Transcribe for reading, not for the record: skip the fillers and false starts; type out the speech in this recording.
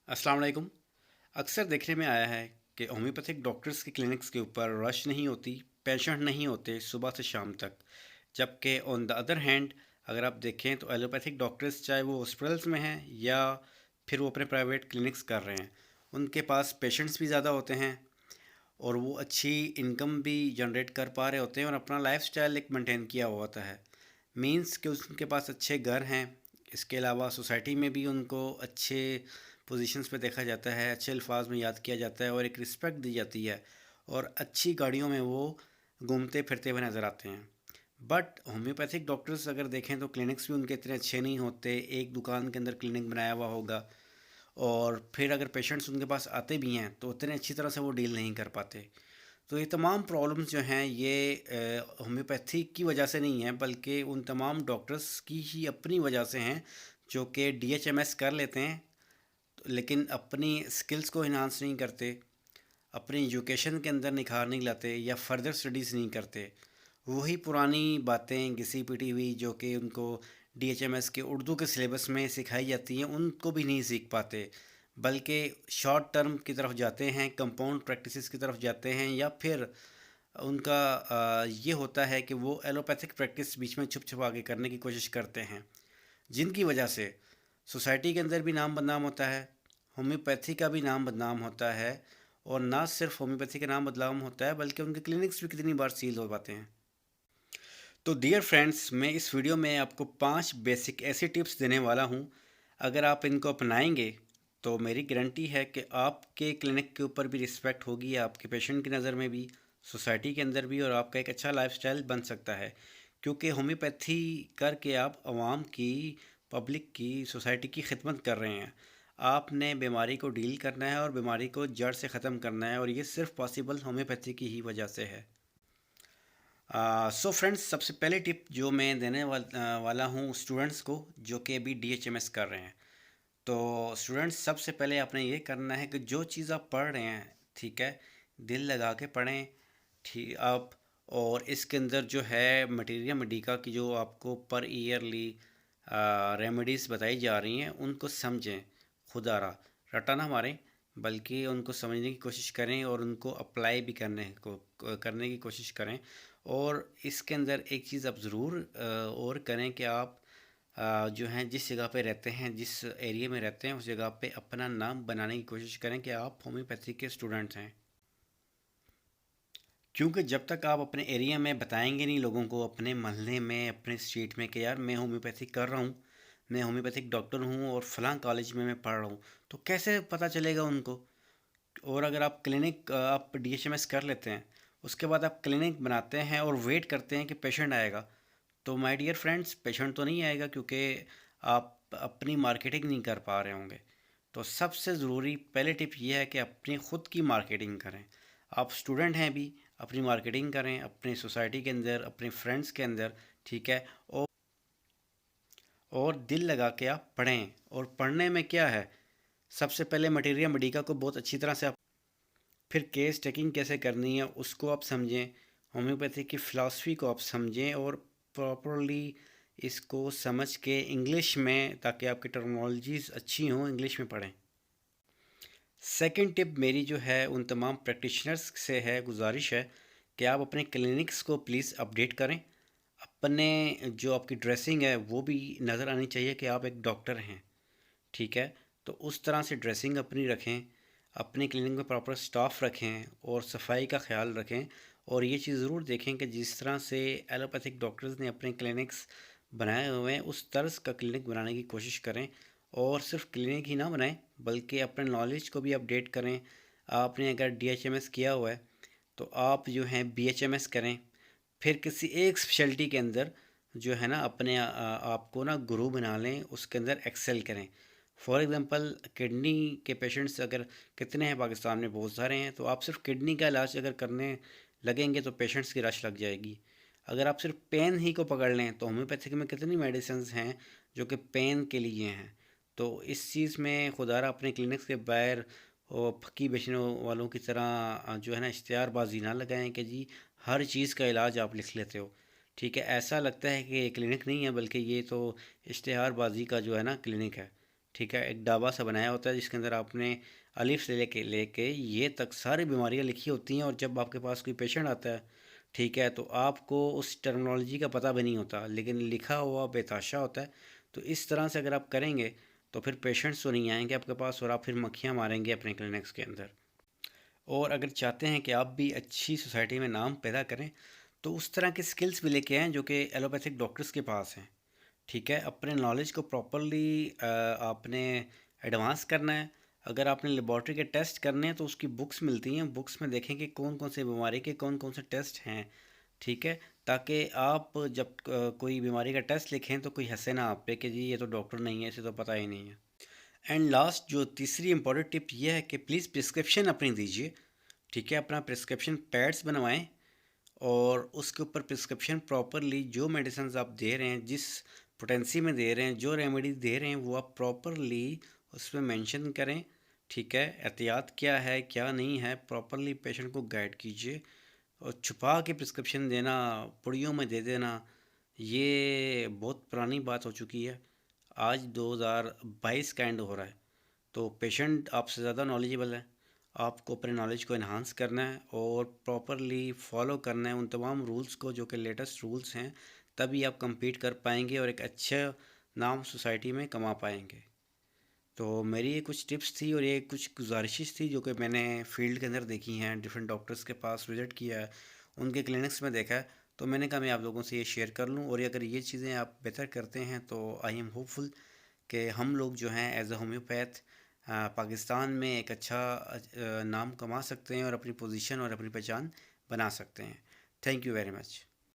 अस्सलाम वालेकुम। अक्सर देखने में आया है कि होम्योपैथिक डॉक्टर्स की क्लिनिक्स के ऊपर रश नहीं होती, पेशेंट नहीं होते सुबह से शाम तक। जबकि ऑन द अदर हैंड अगर आप देखें तो एलोपैथिक डॉक्टर्स चाहे वो हॉस्पिटल्स में हैं या फिर वो अपने प्राइवेट क्लिनिक्स कर रहे हैं, उनके पास पेशेंट्स भी ज़्यादा होते हैं और वो अच्छी इनकम भी जनरेट कर पा रहे होते हैं और अपना लाइफस्टाइल एक मेंटेन किया हुआ होता है। मींस कि उनके पास अच्छे घर हैं। इसके अलावा सोसाइटी में भी उनको अच्छे पोजीशंस पे देखा जाता है, अच्छे अल्फाज में याद किया जाता है और एक रिस्पेक्ट दी जाती है और अच्छी गाड़ियों में वो घूमते फिरते हुए नज़र आते हैं। बट होम्योपैथिक डॉक्टर्स अगर देखें तो क्लिनिक्स भी उनके इतने अच्छे नहीं होते। एक दुकान के अंदर क्लिनिक बनाया हुआ होगा और फिर अगर पेशेंट्स उनके पास आते भी हैं तो उतने अच्छी तरह से वो डील नहीं कर पाते। तो ये तमाम प्रॉब्लम्स जो हैं ये होम्योपैथी की वजह से नहीं है, बल्कि उन तमाम डॉक्टर्स की ही अपनी वजह से हैं जो कि डीएचएमएस कर लेते हैं लेकिन अपनी स्किल्स को इन्हांस नहीं करते, अपनी एजुकेशन के अंदर निखार नहीं लाते या फर्दर स्टडीज़ नहीं करते। वही पुरानी बातें घिसी पिटी हुई जो कि उनको डीएचएमएस के उर्दू के सिलेबस में सिखाई जाती हैं उनको भी नहीं सीख पाते, बल्कि शॉर्ट टर्म की तरफ जाते हैं, कंपाउंड प्रैक्टिसेस की तरफ जाते हैं या फिर उनका ये होता है कि वो एलोपैथिक प्रैक्टिस बीच में छुप छुपा के करने की कोशिश करते हैं, जिनकी वजह से सोसाइटी के अंदर भी नाम बदनाम होता है, होम्योपैथी का भी नाम बदनाम होता है और ना सिर्फ होम्योपैथी का नाम बदनाम होता है बल्कि उनके क्लिनिक्स भी कितनी बार सील हो पाते हैं। तो डियर फ्रेंड्स, मैं इस वीडियो में आपको 5 बेसिक ऐसी टिप्स देने वाला हूँ। अगर आप इनको अपनाएंगे तो मेरी गारंटी है कि आपके क्लिनिक के ऊपर भी रिस्पेक्ट होगी, आपके पेशेंट की नज़र में भी, सोसाइटी के अंदर भी, और आपका एक अच्छा लाइफस्टाइल बन सकता है। क्योंकि होम्योपैथी करके आप आवाम की, पब्लिक की, सोसाइटी की खिदमत कर रहे हैं। आपने बीमारी को डील करना है और बीमारी को जड़ से ख़त्म करना है और ये सिर्फ पॉसिबल होम्योपैथी की ही वजह से है। सो फ्रेंड्स, सबसे पहले टिप जो मैं देने वाला हूँ स्टूडेंट्स को जो कि अभी डीएचएमएस कर रहे हैं। तो स्टूडेंट्स, सबसे पहले आपने ये करना है कि जो चीज़ आप पढ़ रहे हैं, ठीक है, दिल लगा के पढ़ें। ठीक आप, और इसके अंदर जो है मटेरिया मेडिका की जो आपको पर ईयरली रेमेडीज़ बताई जा रही हैं उनको समझें। खुदारा रटा ना मारें, बल्कि उनको समझने की कोशिश करें और उनको अप्लाई भी करने की कोशिश करें। और इसके अंदर एक चीज़ आप ज़रूर और करें कि आप जो हैं जिस जगह पे रहते हैं, जिस एरिया में रहते हैं, उस जगह पे अपना नाम बनाने की कोशिश करें कि आप होम्योपैथी के स्टूडेंट्स हैं। क्योंकि जब तक आप अपने एरिया में बताएंगे नहीं लोगों को, अपने मोहल्ले में, अपने स्ट्रीट में, कि यार मैं होम्योपैथी कर रहा हूँ, मैं होम्योपैथिक डॉक्टर हूँ और फलां कॉलेज में मैं पढ़ रहा हूँ, तो कैसे पता चलेगा उनको। और अगर आप क्लिनिक आप डीएचएमएस कर लेते हैं, उसके बाद आप क्लिनिक बनाते हैं और वेट करते हैं कि पेशेंट आएगा, तो माय डियर फ्रेंड्स, पेशेंट तो नहीं आएगा क्योंकि आप अपनी मार्केटिंग नहीं कर पा रहे होंगे। तो सबसे ज़रूरी पहले टिप ये है कि अपनी ख़ुद की मार्केटिंग करें। आप स्टूडेंट हैं भी, अपनी मार्केटिंग करें अपनी सोसाइटी के अंदर, अपने फ्रेंड्स के अंदर, ठीक है। और दिल लगा के आप पढ़ें। और पढ़ने में क्या है, सबसे पहले मटेरिया मेडिका को बहुत अच्छी तरह से आप, फिर केस टेकिंग कैसे करनी है उसको आप समझें, होम्योपैथी की फ़िलासफ़ी को आप समझें और प्रॉपरली इसको समझ के इंग्लिश में, ताकि आपकी टर्मिनोलॉजीज़ अच्छी हों, इंग्लिश में पढ़ें। सेकंड टिप मेरी जो है उन तमाम प्रैक्टिशनर्स से है, गुजारिश है कि आप अपने क्लिनिक्स को प्लीज़ अपडेट करें। अपने जो आपकी ड्रेसिंग है वो भी नज़र आनी चाहिए कि आप एक डॉक्टर हैं, ठीक है। तो उस तरह से ड्रेसिंग अपनी रखें, अपने क्लिनिक में प्रॉपर स्टाफ रखें और सफाई का ख्याल रखें। और ये चीज़ ज़रूर देखें कि जिस तरह से एलोपैथिक डॉक्टर्स ने अपने क्लिनिक्स बनाए हुए हैं उस तर्ज का क्लिनिक बनाने की कोशिश करें। और सिर्फ क्लिनिक ही ना बनाएं बल्कि अपने नॉलेज को भी अपडेट करें। आपने अगर डीएचएमएस किया हुआ है तो आप जो है बीएचएमएस करें, फिर किसी एक स्पेशलिटी के अंदर जो है ना अपने आपको ना गुरु बना लें, उसके अंदर एक्सेल करें। फॉर एग्ज़ाम्पल, किडनी के पेशेंट्स अगर कितने हैं पाकिस्तान में, बहुत सारे हैं, तो आप सिर्फ किडनी का इलाज अगर करने लगेंगे तो पेशेंट्स की रश लग जाएगी। अगर आप सिर्फ पेन ही को पकड़ लें तो होम्योपैथिक में कितनी मेडिसिन्स हैं जो कि पेन के लिए हैं। तो इस चीज़ में खुदारा अपने क्लिनिक्स के बाहर और फक्की बेचने वालों की तरह जो है ना इश्तिहारबाजी ना लगाएं कि जी हर चीज़ का इलाज आप लिख लेते हो, ठीक है। ऐसा लगता है कि ये क्लिनिक नहीं है बल्कि ये तो इश्तिहारबाजी का जो है ना क्लिनिक है, ठीक है, एक डाबा सा बनाया होता है जिसके अंदर आपने अलिफ से लेके ये तक सारी बीमारियाँ लिखी होती हैं, और जब आपके पास कोई पेशेंट आता है, ठीक है, तो आपको उस टर्मिनोलॉजी का पता भी नहीं होता, लेकिन लिखा हुआ बेताशा होता है। तो इस तरह से अगर आप करेंगे तो फिर पेशेंट्स तो नहीं आएंगे आपके पास, और आप फिर मक्खियाँ मारेंगे अपने क्लिनिक्स के अंदर। और अगर चाहते हैं कि आप भी अच्छी सोसाइटी में नाम पैदा करें, तो उस तरह के स्किल्स भी लेके आएँ जो कि एलोपैथिक डॉक्टर्स के पास हैं। ठीक है, अपने नॉलेज को प्रॉपरली आपने एडवांस करना है। अगर आपने लेबॉर्ट्री के टेस्ट करने हैं तो उसकी बुक्स मिलती हैं, बुक्स में देखें कि कौन कौन से बीमारी के कौन कौन से टेस्ट हैं। ठीक है, ताकि आप जब कोई बीमारी का टेस्ट लिखें तो कोई हंसे ना आप पे कि जी ये तो डॉक्टर नहीं है, इसे तो पता ही नहीं है। एंड लास्ट जो तीसरी इंपॉर्टेंट टिप ये है कि प्लीज़ प्रिस्क्रिप्शन अपनी दीजिए। ठीक है, अपना प्रिस्क्रिप्शन पैड्स बनवाएं, और उसके ऊपर प्रिस्क्रिप्शन प्रॉपरली जो मेडिसिन आप दे रहे हैं, जिस पोटेंसी में दे रहे हैं, जो रेमेडी दे रहे हैं, वो आप प्रॉपरली उसमें मेंशन करें। ठीक है, एहतियात क्या है क्या नहीं है, प्रॉपरली पेशेंट को गाइड कीजिए। और छुपा के प्रिस्क्रिप्शन देना, पुड़ियों में दे देना, ये बहुत पुरानी बात हो चुकी है। आज 2022 का एंड हो रहा है, तो पेशेंट आपसे ज़्यादा नॉलेजेबल है। आपको अपने नॉलेज को इन्हांस करना है और प्रॉपरली फॉलो करना है उन तमाम रूल्स को जो कि लेटेस्ट रूल्स हैं, तभी आप compete कर पाएंगे और एक अच्छा नाम सोसाइटी में कमा पाएंगे। तो मेरी ये कुछ टिप्स थी और ये कुछ गुजारिशें थी जो कि मैंने फील्ड के अंदर देखी हैं, डिफरेंट डॉक्टर्स के पास विज़िट किया है, उनके क्लिनिक्स में देखा है। तो मैंने कहा मैं आप लोगों से ये शेयर कर लूँ, और अगर ये चीज़ें आप बेहतर करते हैं तो आई एम होपफुल कि हम लोग जो हैं एज अ होम्योपैथ पाकिस्तान में एक अच्छा नाम कमा सकते हैं और अपनी पोजीशन और अपनी पहचान बना सकते हैं। Thank you very much.